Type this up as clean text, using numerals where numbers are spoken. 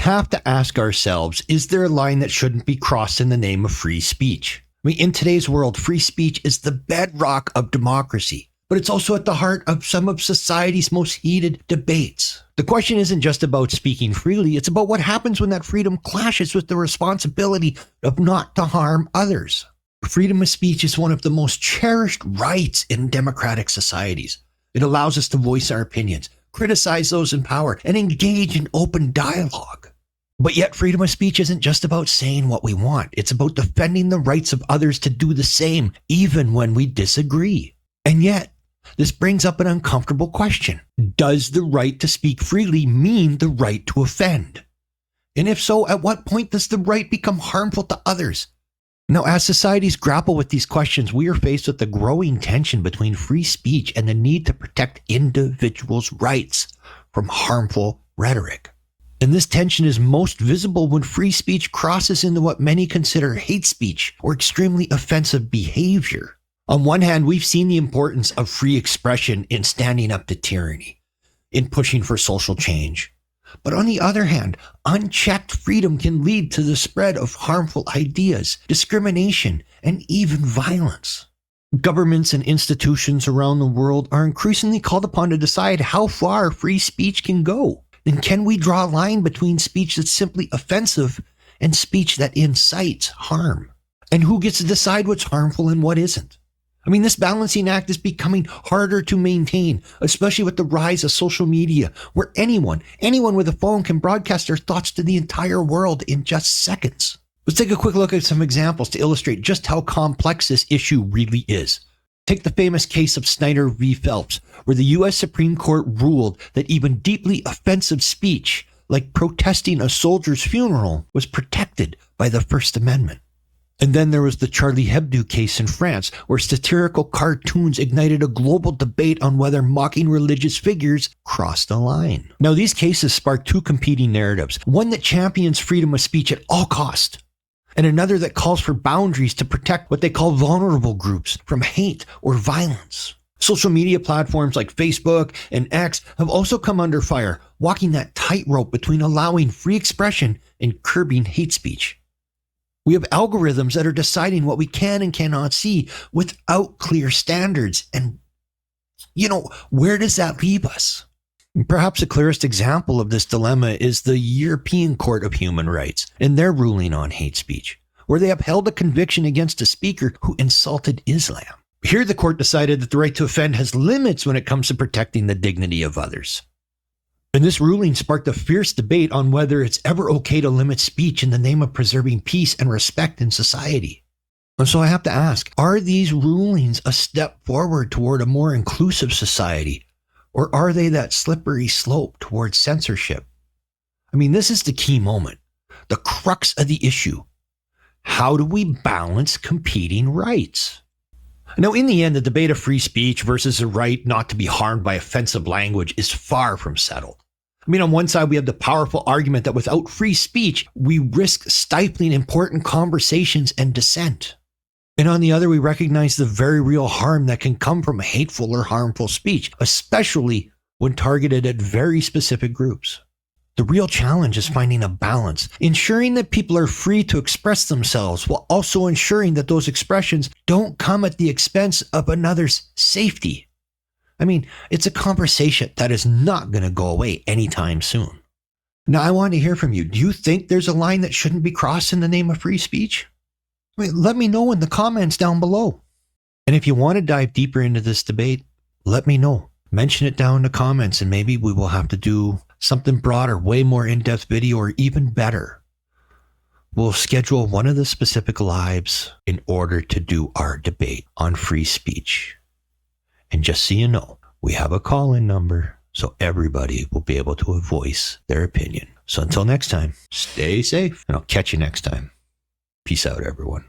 have to ask ourselves, is there a line that shouldn't be crossed in the name of free speech? I mean, in today's world, free speech is the bedrock of democracy, but it's also at the heart of some of society's most heated debates. The question isn't just about speaking freely, it's about what happens when that freedom clashes with the responsibility of not to harm others. Freedom of speech is one of the most cherished rights in democratic societies. It allows us to voice our opinions, criticize those in power, and engage in open dialogue. But yet, freedom of speech isn't just about saying what we want. It's about defending the rights of others to do the same, even when we disagree. And yet, this brings up an uncomfortable question. Does the right to speak freely mean the right to offend? And if so, at what point does the right become harmful to others? Now, as societies grapple with these questions, we are faced with the growing tension between free speech and the need to protect individuals' rights from harmful rhetoric. And this tension is most visible when free speech crosses into what many consider hate speech or extremely offensive behavior. On one hand, we've seen the importance of free expression in standing up to tyranny, in pushing for social change. But on the other hand, unchecked freedom can lead to the spread of harmful ideas, discrimination, and even violence. Governments and institutions around the world are increasingly called upon to decide how far free speech can go. Then can we draw a line between speech that's simply offensive and speech that incites harm? And who gets to decide what's harmful and what isn't? I mean, this balancing act is becoming harder to maintain, especially with the rise of social media, where anyone with a phone can broadcast their thoughts to the entire world in just seconds. Let's take a quick look at some examples to illustrate just how complex this issue really is. Take the famous case of Snyder v. Phelps, where the U.S. Supreme Court ruled that even deeply offensive speech, like protesting a soldier's funeral, was protected by the First Amendment. And then there was the Charlie Hebdo case in France, where satirical cartoons ignited a global debate on whether mocking religious figures crossed a line. Now, these cases spark two competing narratives, one that champions freedom of speech at all cost, and another that calls for boundaries to protect what they call vulnerable groups from hate or violence. Social media platforms like Facebook and X have also come under fire, walking that tightrope between allowing free expression and curbing hate speech. We have algorithms that are deciding what we can and cannot see without clear standards. And, where does that leave us? Perhaps the clearest example of this dilemma is the European Court of Human Rights and their ruling on hate speech, where they upheld a conviction against a speaker who insulted Islam. Here, the court decided that the right to offend has limits when it comes to protecting the dignity of others. And this ruling sparked a fierce debate on whether it's ever okay to limit speech in the name of preserving peace and respect in society. And so I have to ask, are these rulings a step forward toward a more inclusive society? Or are they that slippery slope towards censorship? I mean, this is the key moment, the crux of the issue. How do we balance competing rights? Now, in the end, the debate of free speech versus the right not to be harmed by offensive language is far from settled. I mean, on one side, we have the powerful argument that without free speech, we risk stifling important conversations and dissent. And on the other, we recognize the very real harm that can come from hateful or harmful speech, especially when targeted at very specific groups. The real challenge is finding a balance, ensuring that people are free to express themselves while also ensuring that those expressions don't come at the expense of another's safety. I mean, it's a conversation that is not going to go away anytime soon. Now, I want to hear from you. Do you think there's a line that shouldn't be crossed in the name of free speech? I mean, let me know in the comments down below. And if you want to dive deeper into this debate, let me know. Mention it down in the comments, and maybe we will have to do something broader, way more in-depth video, or even better. We'll schedule one of the specific lives in order to do our debate on free speech. And just so you know, we have a call-in number, so everybody will be able to voice their opinion. So until next time, stay safe, and I'll catch you next time. Peace out, everyone.